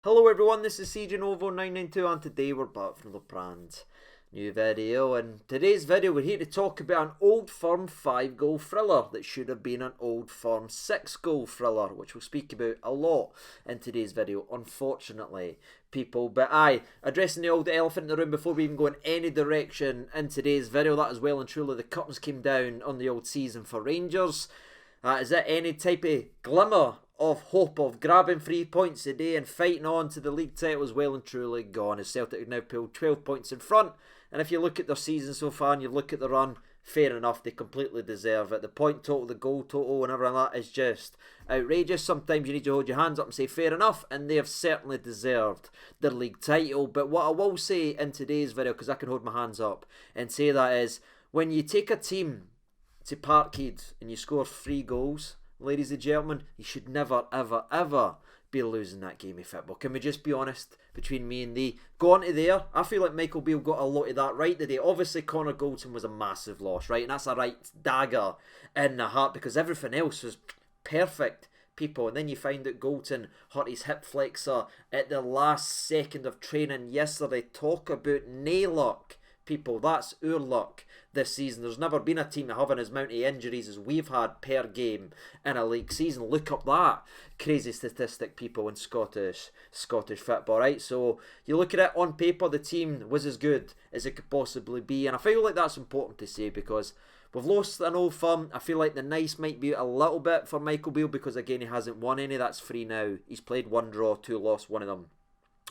Hello everyone, this is CJNovo992 and today we're back for another brand new video. In today's video we're here to talk about an Old Firm 5-goal thriller that should have been an Old Firm 6-goal thriller, which we'll speak about a lot in today's video, unfortunately, people. But addressing the old elephant in the room before we even go in any direction in today's video, that is well and truly the curtains came down on the old season for Rangers. Is there any type of glimmer of hope of grabbing 3 points a day and fighting on to the league title is well and truly gone, as Celtic have now pulled 12 points in front. And if you look at their season so far and you look at the run, fair enough, they completely deserve it. The point total, the goal total and everything like that is just outrageous. Sometimes you need to hold your hands up and say fair enough, and they have certainly deserved their league title. But what I will say in today's video, because I can hold my hands up and say that, is when you take a team to Parkhead and you score 3 goals, ladies and gentlemen, you should never, ever, ever be losing that game of football. Can we just be honest between me and thee? Go on to there. I feel like Michael Beale got a lot of that right today. Obviously, Connor Goldson was a massive loss, right? And that's a right dagger in the heart because everything else was perfect, people. And then you find that Goldson hurt his hip flexor at the last second of training yesterday. Talk about nail luck, people. That's our luck this season. There's never been a team having as many injuries as we've had per game in a league season. Look up that crazy statistic, people, in Scottish football, right? So you look at it on paper, the team was as good as it could possibly be, and I feel like that's important to say because we've lost an Old Firm. I feel like the nice might be a little bit for Michael Beale because again he hasn't won any. That's 3 now. He's played 1 draw, 2 lost, one of them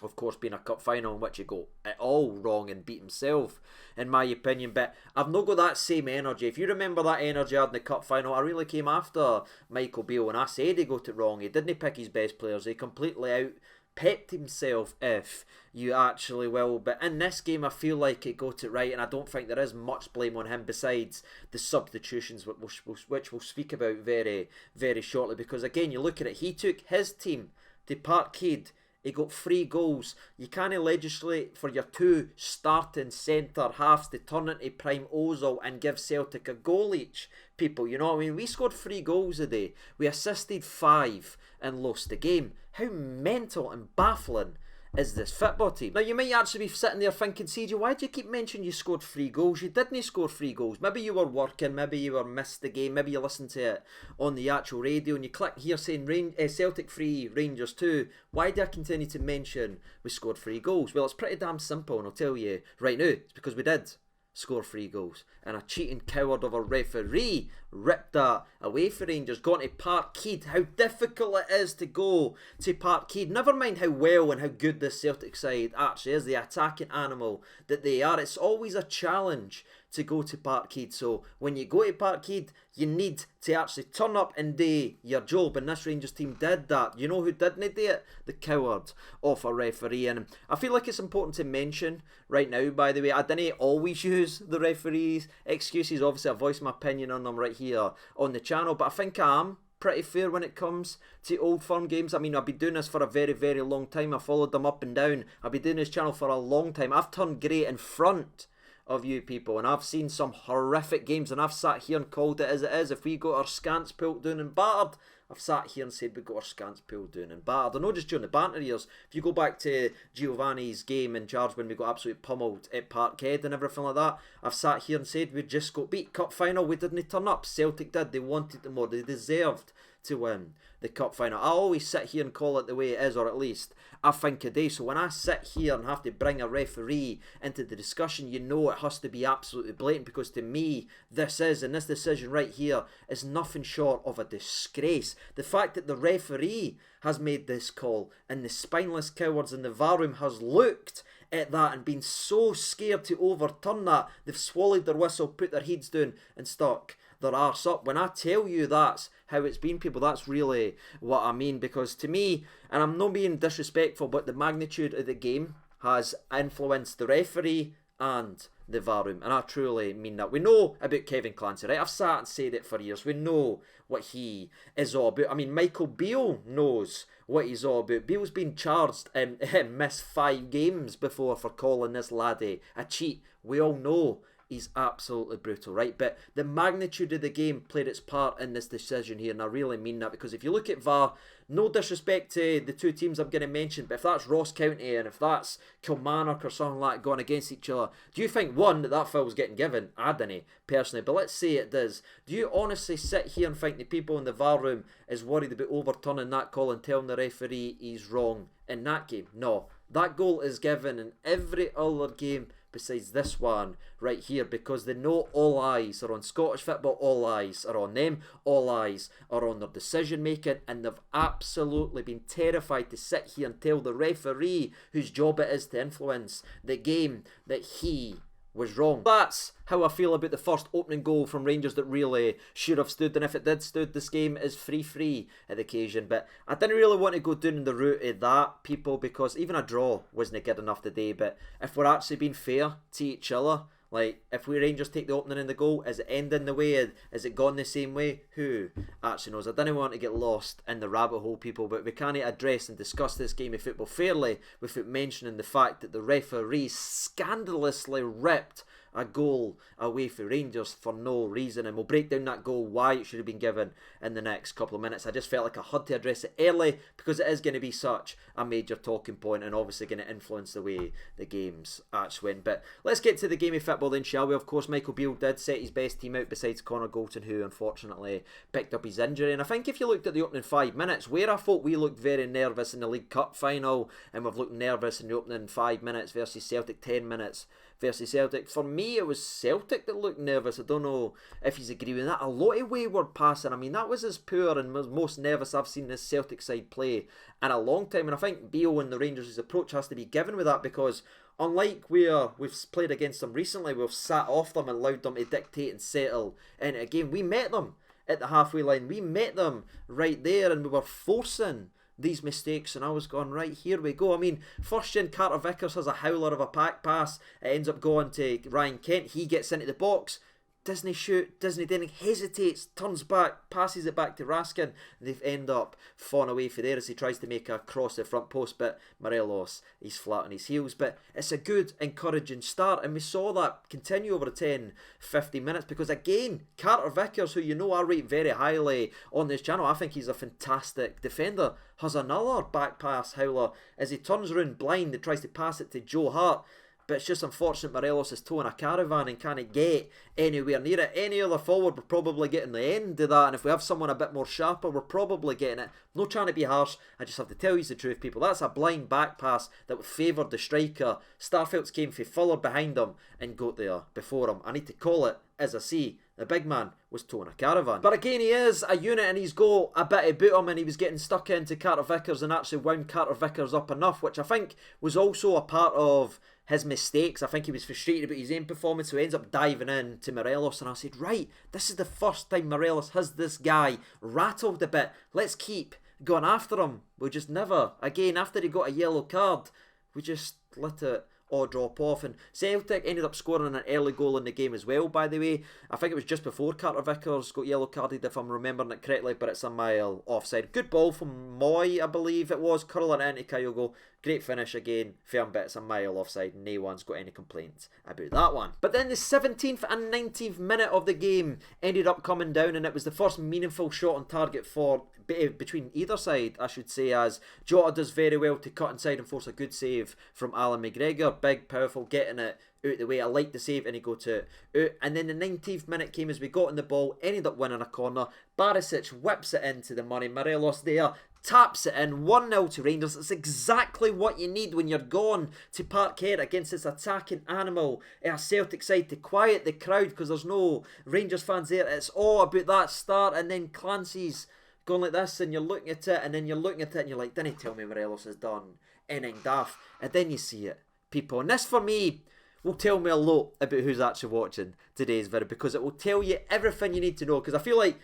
of course being a cup final in which he got it all wrong and beat himself, in my opinion. But I've not got that same energy. If you remember that energy I had in the cup final, I really came after Michael Beale and I said he got it wrong. He didn't pick his best players. He completely out pepped himself, if you actually will. But in this game I feel like he got it right, and I don't think there is much blame on him besides the substitutions, which we'll speak about very, very shortly. Because again, you look at it, he took his team to Parkhead. He got 3 goals. You can't legislate for your 2 starting centre halves to turn into prime Ozil and give Celtic a goal each, people. You know what I mean? We scored 3 goals a day. We assisted 5 and lost the game. How mental and baffling is this football team? Now you might actually be sitting there thinking, CJ, why do you keep mentioning you scored 3 goals? You didn't score 3 goals. Maybe you were working, maybe you were missed the game, maybe you listened to it on the actual radio and you click here saying Celtic 3, Rangers 2. Why do I continue to mention we scored 3 goals? Well, it's pretty damn simple, and I'll tell you right now, it's because we did score 3 goals, and a cheating coward of a referee ripped that away for Rangers. Gone to Parkhead. How difficult it is to go to Parkhead. Never mind how well and how good this Celtic side actually is, the attacking animal that they are. It's always a challenge to go to Parkhead. So when you go to Parkhead, you need to actually turn up and do your job, and this Rangers team did that. You know who didn't do it? The coward of a referee. And I feel like it's important to mention right now, by the way, I didn't always use the referees' excuses. Obviously I voiced my opinion on them right here on the channel, but I think I am pretty fair when it comes to Old Firm games. I mean, I've been doing this for a very, very long time. I followed them up and down. I've been doing this channel for a long time. I've turned grey in front of you people, and I've seen some horrific games, and I've sat here and called it as it is. If we got our scants pulled down and battered, I've sat here and said we got our scants pulled down and battered. I know just during the banter years, if you go back to Giovanni's game in charge when we got absolutely pummeled at Parkhead and everything like that, I've sat here and said we just got beat. Cup final, we didn't turn up. Celtic did. They wanted it more. They deserved to win the cup final. I always sit here and call it the way it is, or at least I think a day. So when I sit here and have to bring a referee into the discussion, you know it has to be absolutely blatant, because to me this decision right here is nothing short of a disgrace. The fact that the referee has made this call and the spineless cowards in the VAR room has looked at that and been so scared to overturn that, they've swallowed their whistle, put their heads down and stuck their arse up. When I tell you that's how it's been, people, that's really what I mean. Because to me, and I'm not being disrespectful, but the magnitude of the game has influenced the referee and the VAR room, and I truly mean that. We know about Kevin Clancy, right? I've sat and said it for years. We know what he is all about. I mean, Michael Beale knows what he's all about. Beale's been charged and missed 5 games before for calling this laddie a cheat. We all know he's absolutely brutal, right? But the magnitude of the game played its part in this decision here, and I really mean that, because if you look at VAR, no disrespect to the two teams I'm going to mention, but if that's Ross County and if that's Kilmarnock or something like that going against each other, do you think, one, that foul's getting given? I don't personally, but let's say it does. Do you honestly sit here and think the people in the VAR room is worried about overturning that call and telling the referee he's wrong in that game? No. That goal is given in every other game besides this one right here, because they know all eyes are on Scottish football, all eyes are on them, all eyes are on their decision making, and they've absolutely been terrified to sit here and tell the referee, whose job it is to influence the game, that he was wrong. That's how I feel about the first opening goal from Rangers that really should have stood, and if it did stood, this game is free at the occasion. But I didn't really want to go down the route of that, people, because even a draw wasn't good enough today. But if we're actually being fair to each other, like, if we Rangers take the opening in the goal, is it ending the way? Is it gone the same way? Who actually knows? I didn't want to get lost in the rabbit hole, people, but we can't address and discuss this game of football fairly without mentioning the fact that the referee scandalously ripped a goal away for Rangers for no reason, and we'll break down that goal, why it should have been given, in the next couple of minutes. I just felt like I had to address it early because it is going to be such a major talking point and obviously going to influence the way the games actually win. But let's get to the game of football then, shall we? Of course, Michael Beale did set his best team out besides Connor Golton, who unfortunately picked up his injury. And I think if you looked at the opening 5 minutes, where I thought we looked very nervous in the League Cup final, and we've looked nervous in the opening 5 minutes versus Celtic, 10 minutes versus Celtic, for me it was Celtic that looked nervous. I don't know if you agree with that. A lot of wayward passing. I mean, that was as poor and most nervous I've seen this Celtic side play in a long time, and I think Beale and the Rangers' approach has to be given with that, because unlike where we've played against them recently, we've sat off them and allowed them to dictate and settle in a game. We met them at the halfway line, we met them right there, and we were forcing these mistakes, and I was going, right, here we go. I mean, first gen Carter Vickers has a howler of a pack pass. It ends up going to Ryan Kent. He gets into the box. Disney shoot, Disney then hesitates, turns back, passes it back to Raskin, and they end up falling away for there as he tries to make a cross at the front post, but Morelos, he's flat on his heels. But it's a good, encouraging start, and we saw that continue over the 10-15 minutes, because again, Carter Vickers, who you know I rate very highly on this channel, I think he's a fantastic defender, has another back pass howler as he turns around blind and tries to pass it to Joe Hart. But it's just unfortunate Morelos is towing a caravan and can't get anywhere near it. Any other forward, we're probably getting the end of that. And if we have someone a bit more sharper, we're probably getting it. No trying to be harsh. I just have to tell you the truth, people. That's a blind back pass that favoured the striker. Starfelt's came for Fuller behind him and got there before him. I need to call it as I see. The big man was towing a caravan. But again, he is a unit, and he's got a bit about him, and he was getting stuck into Carter Vickers and actually wound Carter Vickers up enough, which I think was also a part of his mistakes. I think he was frustrated about his own performance, so he ends up diving in to Morelos, and I said, right, this is the first time Morelos has this guy rattled a bit. Let's keep going after him. We just never, again, after he got a yellow card, we just let it all drop off. And Celtic ended up scoring an early goal in the game as well, by the way. I think it was just before Carter Vickers got yellow carded, if I'm remembering it correctly, but it's a mile offside. Good ball from Moy, I believe it was, curling into Kyogo. Great finish again, firm bit, it's a mile offside. No one's got any complaints about that one. But then the 17th and 19th minute of the game ended up coming down, and it was the first meaningful shot on target for between either side, I should say, as Jota does very well to cut inside and force a good save from Alan McGregor. Big, powerful, getting it out the way. I like the save, and he got it out. And then the 19th minute came as we got in the ball, ended up winning a corner. Barisic whips it into the money. Morelos there taps it in, 1-0 to Rangers. It's exactly what you need when you're going to Parkhead against this attacking animal at a Celtic side, to quiet the crowd because there's no Rangers fans there. It's all about that start, and then Clancy's going like this, and you're looking at it, and then you're looking at it, and you're like, didn't tell me Morelos has done anything daft. And then you see it, people. And this, for me, will tell me a lot about who's actually watching today's video, because it will tell you everything you need to know. Because I feel like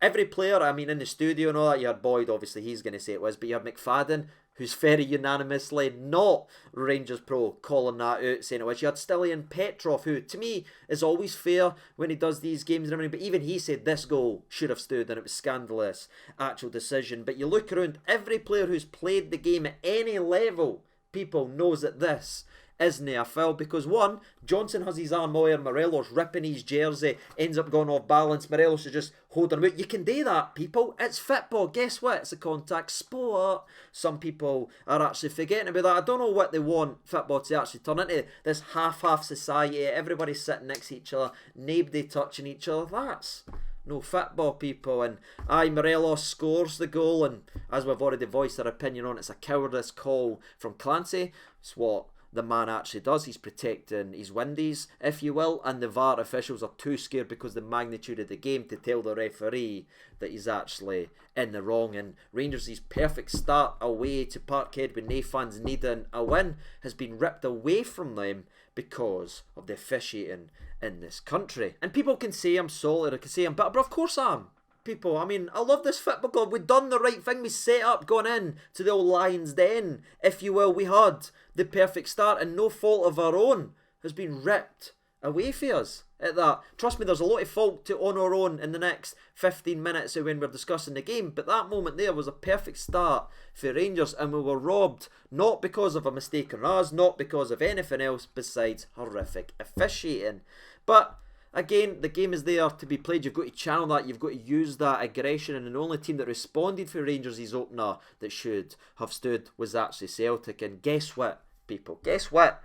every player, I mean, in the studio and all that, you had Boyd, obviously, he's going to say it was, but you had McFadden, who's very unanimously not Rangers pro, calling that out, saying it was. You had Stilian Petrov, who, to me, is always fair when he does these games and everything, but even he said this goal should have stood, and it was scandalous actual decision. But you look around, every player who's played the game at any level, people, knows that this isn't a foul because one, Johnson has his arm wire, Morelos ripping his jersey, ends up going off balance, Morelos is just holding him out. You can do that, people. It's football. Guess what? It's a contact sport. Some people are actually forgetting about that. I don't know what they want football to actually turn into. This half-half society, everybody sitting next to each other, nobody touching each other. That's no football, people. And Morelos scores the goal, and as we've already voiced our opinion on, it's a cowardice call from Clancy. It's what the man actually does. He's protecting his windies, if you will, and the VAR officials are too scared because the magnitude of the game to tell the referee that he's actually in the wrong. And Rangers' perfect start away to Parkhead with no fans needing a win has been ripped away from them because of the officiating in this country. And people can say I'm salty, or can say I'm bitter, but of course I am. People, I mean, I love this football club. We've done the right thing. We set up going in to the old Lion's Den, if you will. We had the perfect start, and no fault of our own has been ripped away for us at that. Trust me, there's a lot of fault on our own in the next 15 minutes when we're discussing the game, but that moment there was a perfect start for Rangers, and we were robbed not because of a mistake on us, not because of anything else besides horrific officiating. But again, the game is there to be played. You've got to channel that. You've got to use that aggression. And the only team that responded for Rangers' opener that should have stood was actually Celtic. And guess what, people? Guess what?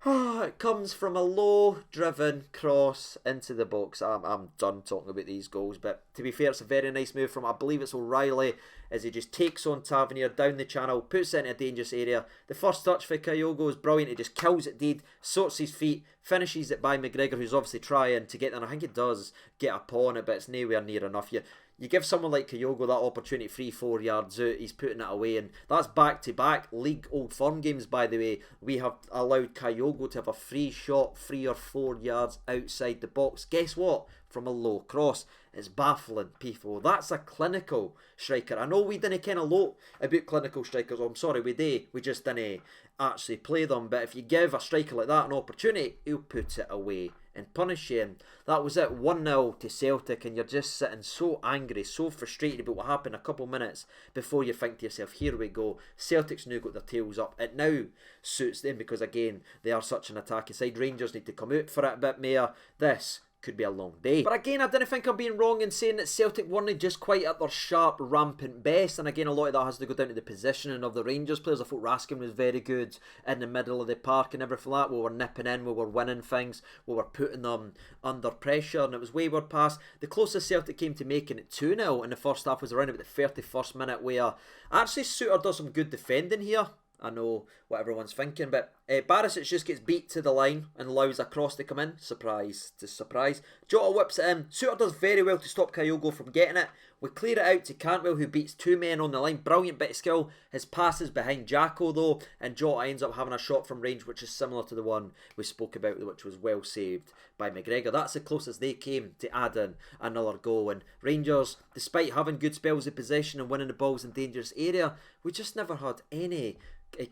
It comes from a low-driven cross into the box. I'm done talking about these goals. But to be fair, it's a very nice move from, I believe it's O'Reilly, as he just takes on Tavernier down the channel, puts it into a dangerous area. The first touch for Kyogo is brilliant. He just kills it dead, sorts his feet, finishes it by McGregor, who's obviously trying to get there. And I think he does get a paw on it, but it's nowhere near enough. You give someone like Kyogo that opportunity 3-4 yards out, he's putting it away, and that's back-to-back league Old Firm games, by the way. We have allowed Kyogo to have a free shot 3 or 4 yards outside the box. Guess what? From a low cross. It's baffling, people. That's a clinical striker. I know we didn't kind of look about clinical strikers. I'm sorry, we do. We just didn't actually play them. But if you give a striker like that an opportunity, he'll put it away and punish you. And that was it, 1-0 to Celtic, and you're just sitting so angry, so frustrated about what happened a couple minutes before you think to yourself, here we go, Celtic's now got their tails up. It now suits them because, again, they are such an attacking side. Rangers need to come out for it a bit more. This could be a long day. But again, I didn't think I'm being wrong in saying that Celtic weren't just quite at their sharp, rampant best. And again, a lot of that has to go down to the positioning of the Rangers players. I thought Raskin was very good in the middle of the park and everything like that. We were nipping in, we were winning things, we were putting them under pressure, and it was wayward pass. The closest Celtic came to making it 2-0 in the first half was around about the 31st minute, where actually Suter does some good defending here. I know what everyone's thinking, but Barisic just gets beat to the line and allows a cross to come in. Surprise to surprise. Jota whips it in. Suter does very well to stop Kyogo from getting it. We clear it out to Cantwell, who beats two men on the line. Brilliant bit of skill. His pass is behind Jacko though, and Jota ends up having a shot from range which is similar to the one we spoke about, which was well saved by McGregor. That's the closest they came to adding another goal. And Rangers, despite having good spells of possession and winning the balls in dangerous area, we just never had any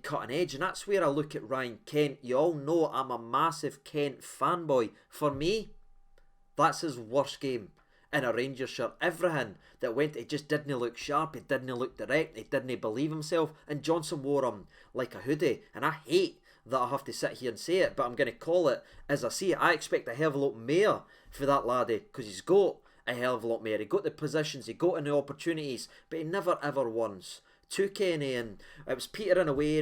cutting edge. And that's where I look at Ryan Kent. You all know I'm a massive Kent fanboy. For me, that's his worst game in a Rangers shirt. Everything that went, it just didn't look sharp, it didn't look direct, it didn't believe himself, and Johnson wore him like a hoodie. And I hate that I have to sit here and say it, but I'm going to call it as I see it. I expect a hell of a lot more for that laddie, because he's got a hell of a lot more. He got the positions, he got in the opportunities, but he never ever once took any. And it was petering away,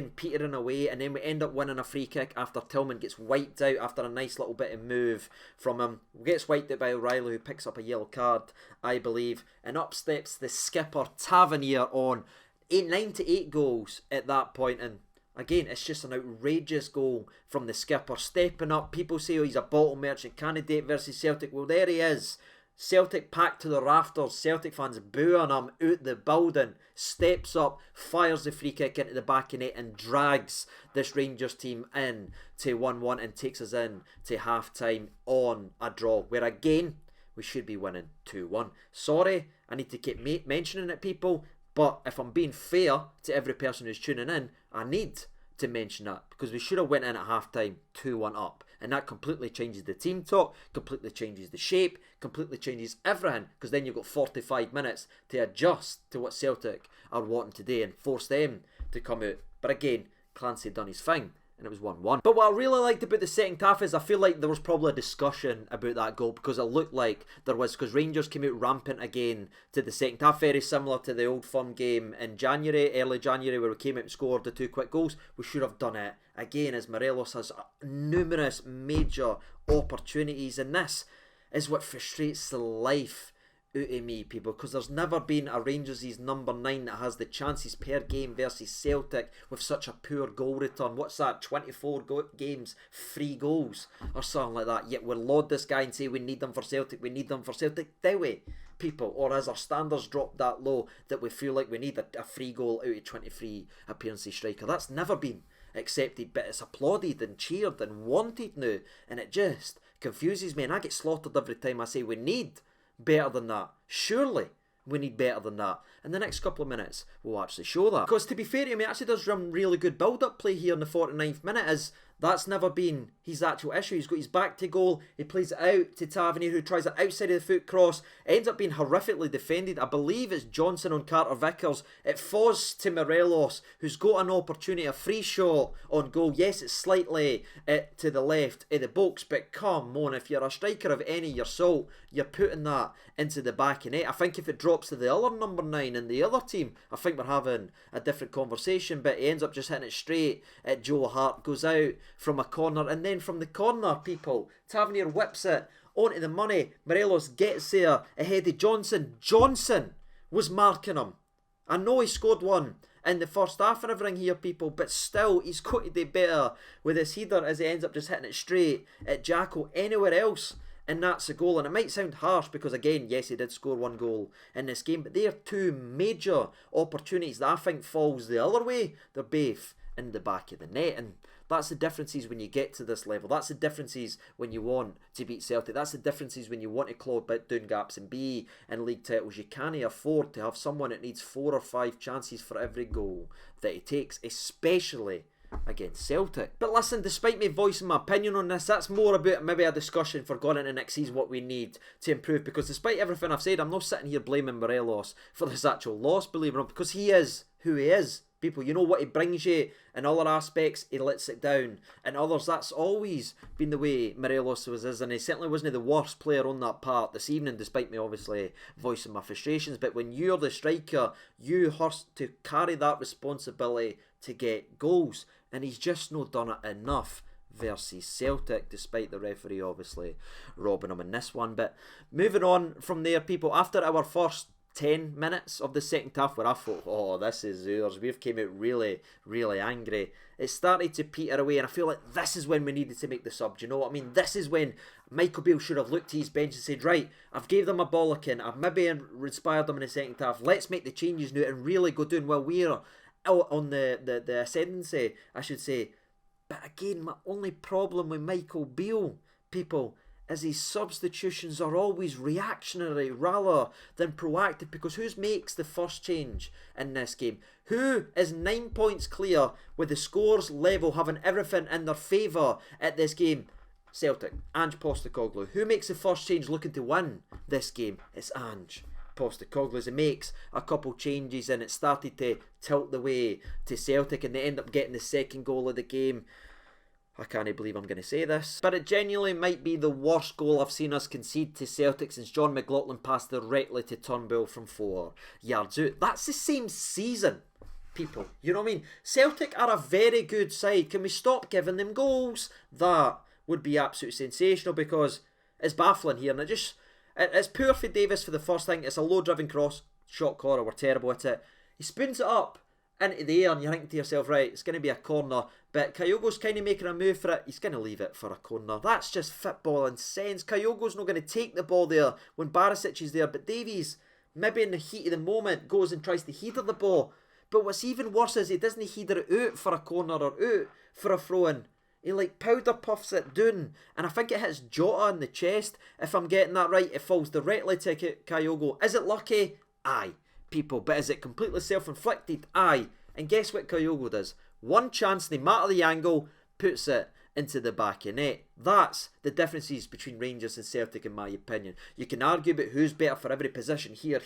and then we end up winning a free kick after Tillman gets wiped out after a nice little bit of move from him. Gets wiped out by O'Reilly, who picks up a yellow card, I believe, and up steps the skipper Tavernier on 9 to 8 goals at that point. And again, it's just an outrageous goal from the skipper, stepping up. People say, oh, he's a bottle merchant candidate versus Celtic. Well, there he is. Celtic packed to the rafters, Celtic fans booing him out the building, steps up, fires the free kick into the back of net and drags this Rangers team in to 1-1 and takes us in to half time on a draw, where again we should be winning 2-1. Sorry, I need to keep mentioning it, people, but if I'm being fair to every person who's tuning in, I need to mention that, because we should have went in at half time 2-1 up. And that completely changes the team talk, completely changes the shape, completely changes everything, because then you've got 45 minutes to adjust to what Celtic are wanting today and force them to come out. But again, Clancy done his thing and it was 1-1. But what I really liked about the second half is I feel like there was probably a discussion about that goal, because it looked like there was, because Rangers came out rampant again to the second half, very similar to the Old Firm game in January, early January, where we came out and scored the 2 quick goals. We should have done it again, as Morelos has numerous major opportunities, and this is what frustrates the life out of me, people, because there's never been a Rangers' number 9 that has the chances per game versus Celtic with such a poor goal return. What's that, 24 games, 3 goals or something like that, yet we'll laud this guy and say we need them for Celtic, do we, people? Or has our standards dropped that low that we feel like we need a 3 goal out of 23 appearances striker? That's never been accepted, but it's applauded and cheered and wanted now, and it just confuses me, and I get slaughtered every time I say we need better than that. Surely we need better than that. And the next couple of minutes will actually show that. Because to be fair to him, he actually does run really good build-up play here in the 49th minute, as that's never been his actual issue. He's got his back to goal, he plays it out to Tavernier, who tries it outside of the foot cross. It ends up being horrifically defended. I believe it's Johnson on Carter Vickers. It falls to Morelos, who's got an opportunity, a free shot on goal. Yes, it's slightly to the left of the box, but come on, if you're a striker of any your salt, you're putting that into the back of net. I think if it drops to the other number 9 in the other team, I think we're having a different conversation, but he ends up just hitting it straight at Joe Hart, goes out from a corner, and then from the corner, people, Tavernier whips it onto the money. Morelos gets there ahead of Johnson. Johnson was marking him. I know he scored one in the first half and everything here, people, but still, he's got to do better with his header, as he ends up just hitting it straight at Jacko anywhere else, and that's a goal. And it might sound harsh because, again, yes, he did score 1 goal in this game, but they are 2 major opportunities that I think falls the other way. They're both in the back of the net, and that's the differences when you get to this level. That's the differences when you want to beat Celtic. That's the differences when you want to claw down gaps and be in league titles. You can't afford to have someone that needs 4 or 5 chances for every goal that he takes, especially against Celtic. But listen, despite me voicing my opinion on this, that's more about maybe a discussion for going into next season, what we need to improve, because despite everything I've said, I'm not sitting here blaming Morelos for this actual loss, believe it or not, because he is who he is. People, you know what he brings you in other aspects, he lets it down. In others, that's always been the way Morelos is, and he certainly wasn't the worst player on that part this evening, despite me obviously voicing my frustrations. But when you're the striker, you have to carry that responsibility to get goals, and he's just not done it enough versus Celtic, despite the referee obviously robbing him in this one. But moving on from there, people, after our first 10 minutes of the second half, where I thought, oh, this is ours, we've came out really, really angry, it started to peter away, and I feel like this is when we needed to make the sub. Do you know what I mean? This is when Michael Beale should have looked to his bench and said, right, I've gave them a bollocking, I've maybe inspired them in the second half, let's make the changes now and really go down while we're out on the ascendancy, I should say. But again, my only problem with Michael Beale, people, is his substitutions are always reactionary rather than proactive, because who makes the first change in this game? Who is 9 points clear with the scores level, having everything in their favour at this game? Celtic, Ange Postecoglou. Who makes the first change looking to win this game? It's Ange Postecoglou. As he makes a couple changes and it started to tilt the way to Celtic, and they end up getting the second goal of the game. I can't believe I'm going to say this, but it genuinely might be the worst goal I've seen us concede to Celtic since John McLaughlin passed directly to Turnbull from 4 yards out. That's the same season, people. You know what I mean? Celtic are a very good side. Can we stop giving them goals? That would be absolutely sensational, because it's baffling here, and it's poor for Davis for the first thing. It's a low-driven cross, shot corner, we're terrible at it. He spoons it up into the air, and you're thinking to yourself, right, it's going to be a corner, but Kyogo's kind of making a move for it. He's going to leave it for a corner. That's just footballing sense. Kyogo's not going to take the ball there when Barisic is there, but Davies, maybe in the heat of the moment, goes and tries to header the ball. But what's even worse is he doesn't header it out for a corner or out for a throw-in. He like powder puffs it down, and I think it hits Jota in the chest. If I'm getting that right, it falls directly to Kyogo. Is it lucky? Aye, people. But is it completely self-inflicted? Aye. And guess what Kyogo does? One chance, no matter the angle, puts it into the back of net. That's the differences between Rangers and Celtic, in my opinion. You can argue about who's better for every position. Here.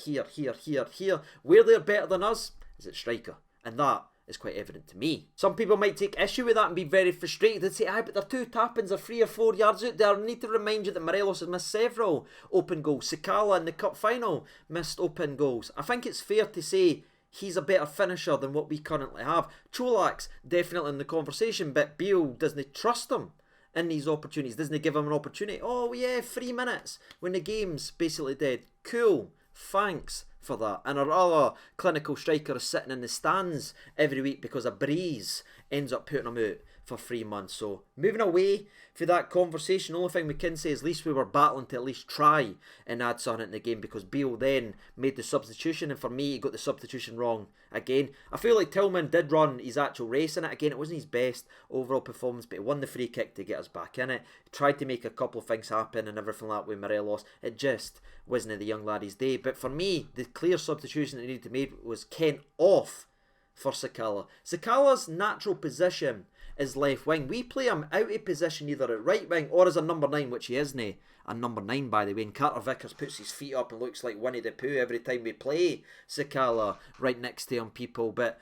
Where they're better than us is at striker. And that is quite evident to me. Some people might take issue with that and be very frustrated and say, aye, but their 2 tap-ins are 3 or 4 yards out there. I need to remind you that Morelos has missed several open goals. Sakala in the cup final missed open goals. I think it's fair to say he's a better finisher than what we currently have. Cholak's definitely in the conversation, but Beale doesn't trust him in these opportunities, doesn't give him an opportunity. Oh yeah, 3 minutes when the game's basically dead. Cool, thanks for that. And our other clinical striker is sitting in the stands every week because a breeze ends up putting him out for 3 months. So moving away for that conversation, the only thing we can say is at least we were battling to at least try and add something in the game, because Beale then made the substitution, and for me he got the substitution wrong again. I feel like Tillman did run his actual race in it. Again, it wasn't his best overall performance, but he won the free kick to get us back in it. He tried to make a couple of things happen and everything like that with Morelos. It just wasn't the young laddie's day. But for me, the clear substitution that he needed to make was Kent off for Sakala. Sakala's natural position is left wing. We play him out of position either at right wing or as a number 9, which he isn't a number 9 by the way. And Carter Vickers puts his feet up and looks like Winnie the Pooh every time we play Sakala right next to him, people. But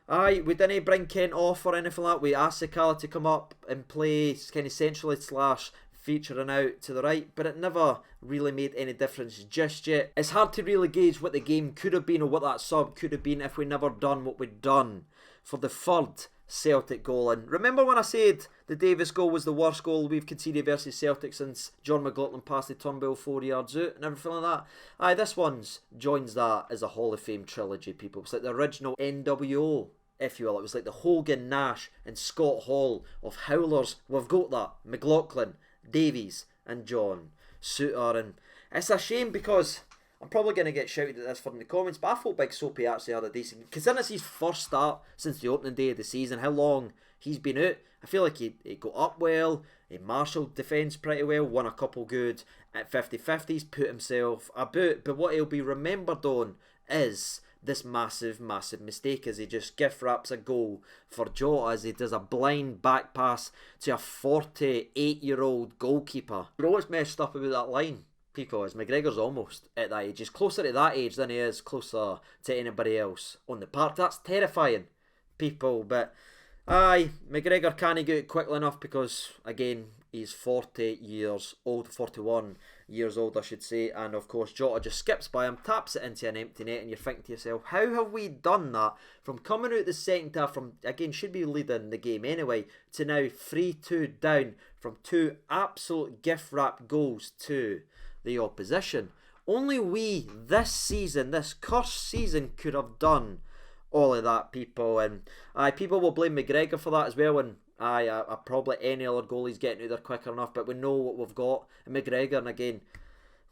aye, we didn't bring Kent off or anything like that. We asked Sakala to come up and play kind of centrally / featuring out to the right, but it never really made any difference just yet. It's hard to really gauge what the game could have been or what that sub could have been if we never done what we'd done for the third Celtic goal. And remember when I said the Davis goal was the worst goal we've conceded versus Celtic since John McLaughlin passed the Turnbull 4 yards out and everything like that? Aye, this one's joins that as a Hall of Fame trilogy, people. It's like the original NWO, if you will. It was like the Hogan, Nash and Scott Hall of howlers. We've got that. McLaughlin, Davies and John Suter. And it's a shame because I'm probably going to get shouted at this from the comments, but I thought Big Soapy actually had a decent, considering it's his first start since the opening day of the season, how long he's been out. I feel like he got up well, he marshalled defence pretty well, won a couple good at 50-50s, put himself about. But what he'll be remembered on is this massive mistake as he just gift wraps a goal for Jota as he does a blind back pass to a 48-year-old goalkeeper. You know what's messed up about that line, people, is McGregor's almost at that age. He's closer to that age than he is closer to anybody else on the park. That's terrifying, people. But aye, McGregor can't get it quickly enough because, again, he's 40 years old, 41 years old I should say, and of course Jota just skips by him, taps it into an empty net, and you're thinking to yourself, how have we done that from coming out the second half from, again, should be leading the game anyway, to now 3-2 down from 2 absolute gift wrap goals to the opposition. Only we this season, this cursed season, could have done all of that, people. And people will blame McGregor for that as well, and probably any other goalie's getting out there quicker enough, but we know what we've got in McGregor. And again,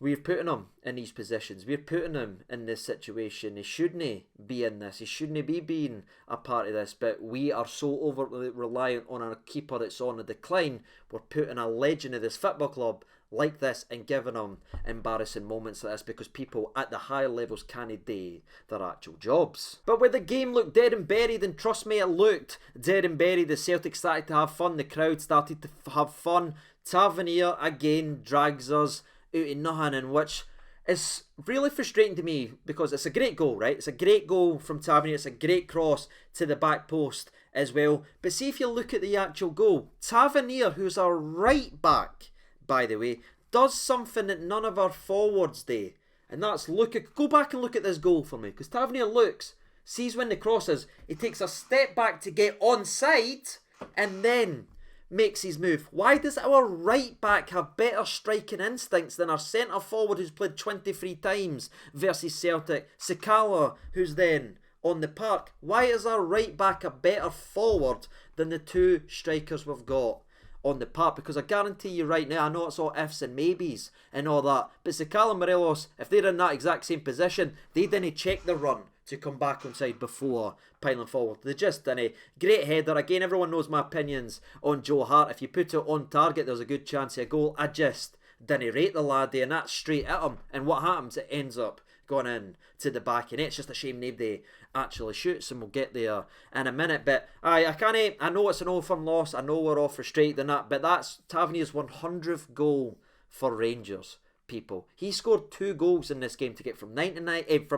we're putting him in these positions, we're putting him in this situation. He shouldn't be in this, he shouldn't be being a part of this, but we are so overly reliant on a keeper that's on a decline. We're putting a legend of this football club like this and giving them embarrassing moments like this because people at the higher levels can't do their actual jobs. But when the game looked dead and buried, and trust me, it looked dead and buried, the Celtic started to have fun, the crowd started to have fun. Tavernier again drags us out of nothing, in which is really frustrating to me because it's a great goal, right? It's a great goal from Tavernier, it's a great cross to the back post as well. But see, if you look at the actual goal, Tavernier, who's our right back, by the way, does something that none of our forwards do, and that's go back and look at this goal for me, because Tavernier looks, sees when the cross is, he takes a step back to get onside and then makes his move. Why does our right back have better striking instincts than our centre forward who's played 23 times versus Celtic, Sakala, who's then on the park? Why is our right back a better forward than the 2 strikers we've got on the park? Because I guarantee you right now, I know it's all ifs and maybes and all that, but Sakala and Morelos, if they're in that exact same position, they didn't check the run to come back on side before piling forward. They just didn't. Great header. Again, everyone knows my opinions on Joe Hart. If you put it on target, there's a good chance of a goal. I just didn't rate the laddie, and that's straight at him. And what happens? It ends up going in to the back, and it's just a shame nobody actually shoots, and we'll get there in a minute. But I know it's an Old Firm loss, I know we're all frustrated and that, but that's Tavernier's 100th goal for Rangers, people. He scored 2 goals in this game to get from 98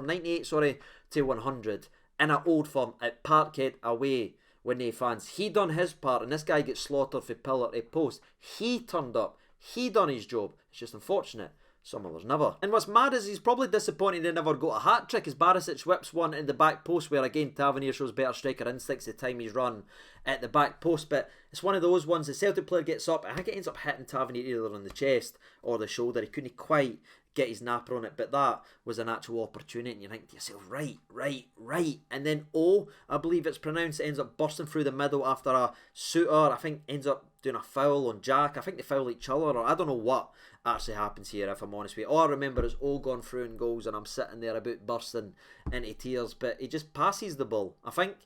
to 100 in an Old Firm at Parkhead away with no fans. He done his part, and this guy gets slaughtered for pillar to post. He turned up. He done his job. It's just unfortunate. Some others never. And what's mad is he's probably disappointed he never got a hat-trick as Barisic whips one in the back post where again Tavernier shows better striker instincts the time he's run at the back post. But it's one of those ones the Celtic player gets up, I think it ends up hitting Tavernier either on the chest or the shoulder. He couldn't quite get his napper on it, but that was an actual opportunity and you think to yourself, right. And then I believe it's pronounced, ends up bursting through the middle after a shooter, I think ends up doing a foul on Jack. I think they foul each other, or I don't know what actually happens here if I'm honest with you. All I remember is gone through in goals and I'm sitting there about bursting into tears, but he just passes the ball. I think,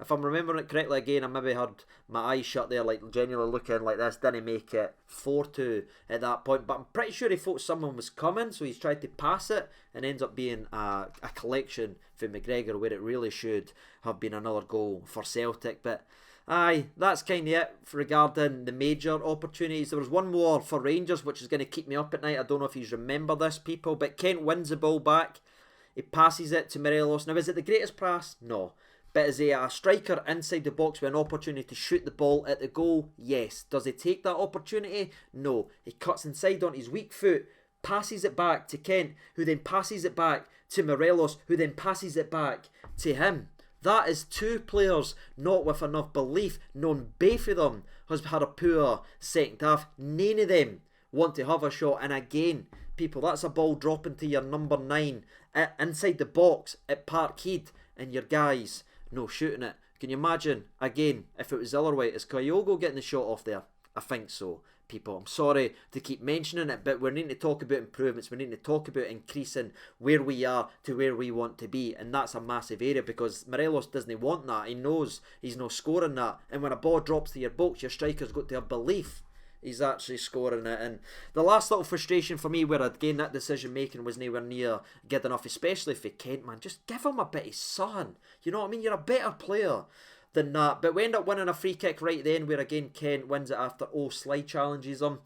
if I'm remembering it correctly again, I maybe had my eyes shut there, like genuinely looking like this, didn't make it 4-2 at that point, but I'm pretty sure he thought someone was coming, so he's tried to pass it and ends up being a collection for McGregor where it really should have been another goal for Celtic. But aye, that's kind of it regarding the major opportunities. There was one more for Rangers which is going to keep me up at night. I don't know if you remember this, people, but Kent wins the ball back. He passes it to Morelos. Now, is it the greatest pass? No. But is he a striker inside the box with an opportunity to shoot the ball at the goal? Yes. Does he take that opportunity? No. He cuts inside on his weak foot, passes it back to Kent, who then passes it back to Morelos, who then passes it back to him. That is two players not with enough belief. None both of them has had a poor second half. None of them want to have a shot. And again, people, that's a ball dropping to your number 9 inside the box at Parkhead, and your guys no shooting it. Can you imagine, again, if it was the other way, is Kyogo getting the shot off there? I think so, people. I'm sorry to keep mentioning it, but we need to talk about improvements. We need to talk about increasing where we are to where we want to be, and that's a massive area because Morelos doesn't want that. He knows he's not scoring that, and when a ball drops to your box, your striker's got to have belief he's actually scoring it. And the last little frustration for me where again that decision making was nowhere near good enough, especially for Kent, man. Just give him a bit of sun, you know what I mean? You're a better player than that. But we end up winning a free kick right then where again Kent wins it after slide challenges him.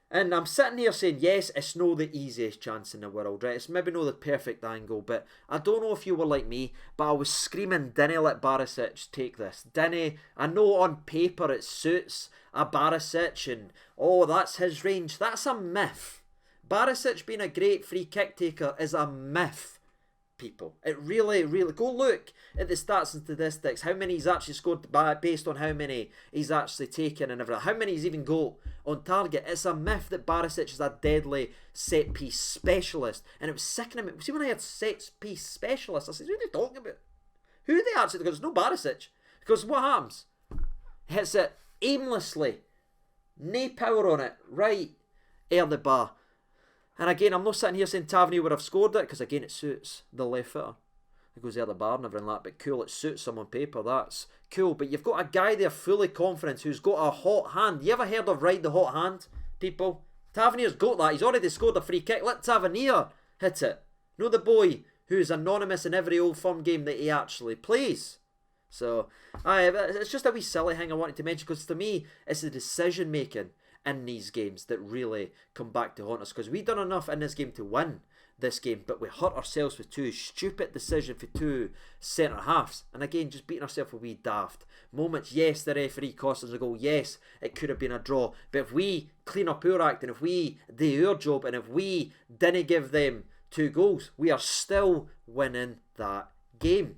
And I'm sitting here saying, yes, it's no the easiest chance in the world, right? It's maybe not the perfect angle, but I don't know if you were like me, but I was screaming, dinna let Barisic take this. Dinna, I know on paper it suits a Barisic and, that's his range. That's a myth. Barisic being a great free kick taker is a myth, people. It really, go look at the stats and statistics, how many he's actually scored based on how many he's actually taken and everything, how many he's even got on target. It's a myth that Barisic is a deadly set piece specialist, and it was sickening me. See, when I had set piece specialist, I said, who are they talking about? Who are they actually? Because it's no Barisic. Because what happens? Hits it aimlessly, no power on it, right early bar. And again, I'm not sitting here saying Tavernier would have scored it, because again, it suits the left footer. It goes out the bar and everything like that, but cool, it suits them on paper, that's cool. But you've got a guy there fully confident who's got a hot hand. You ever heard of ride the hot hand, people? Tavernier's got that. He's already scored a free kick. Let Tavernier hit it. Not the boy who's anonymous in every Old Firm game that he actually plays. So, it's just a wee silly thing I wanted to mention, because to me, it's the decision making in these games that really come back to haunt us, because we done enough in this game to win this game, but we hurt ourselves with two stupid decisions for two centre halves, and again just beating ourselves with wee daft moments. Yes, the referee cost us a goal, yes it could have been a draw, but if we clean up our act and if we do our job and if we didn't give them 2 goals, we are still winning that game,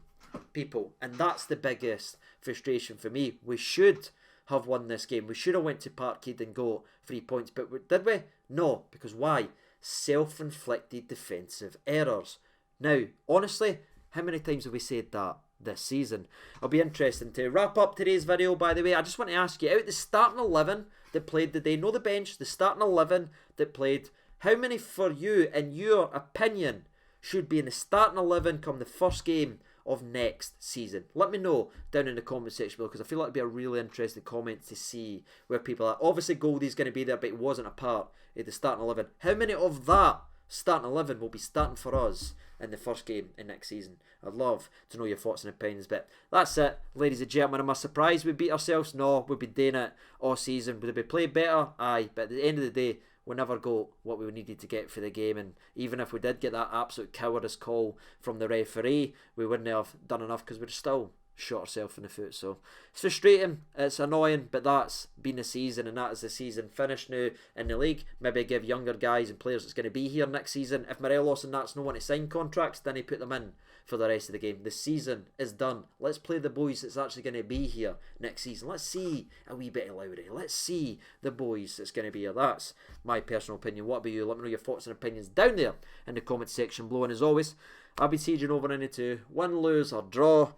people. And that's the biggest frustration for me. We should have won this game. We should have went to Parkhead and got 3 points, but did we? No, because why? Self-inflicted defensive errors. Now, honestly, how many times have we said that this season? It'll be interesting to wrap up today's video, by the way. I just want to ask you, out the starting 11 that played today, no the bench, the starting 11 that played, how many for you, in your opinion, should be in the starting 11 come the first game of next season? Let me know down in the comment section below, because I feel like it'd be a really interesting comment to see where people are. Obviously Goldie's going to be there, but he wasn't a part of the starting 11. How many of that starting 11 will be starting for us in the first game in next season? I'd love to know your thoughts and opinions. But that's it, ladies and gentlemen. Am I surprised we beat ourselves? No, we've been doing it all season. Would we play better? Aye, but at the end of the day, we never got what we needed to get for the game, and even if we did get that absolute cowardice call from the referee, we wouldn't have done enough because we'd still shot ourselves in the foot. So it's frustrating, it's annoying, but that's been the season, and that is the season finished now in the league. Maybe give younger guys and players that's going to be here next season, if Morelos and that's no one to sign contracts, then he put them in for the rest of the game. The season is done. Let's play the boys that's actually going to be here next season. Let's see a wee bit of Lowry. Let's see the boys that's going to be here. That's my personal opinion. What about you? Let me know your thoughts and opinions down there in the comment section below. And as always, I'll be sieging over 92. Win, lose or draw,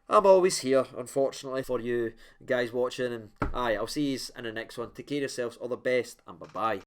I'm always here, unfortunately, for you guys watching. And I'll see you in the next one. Take care of yourselves. All the best, and bye-bye.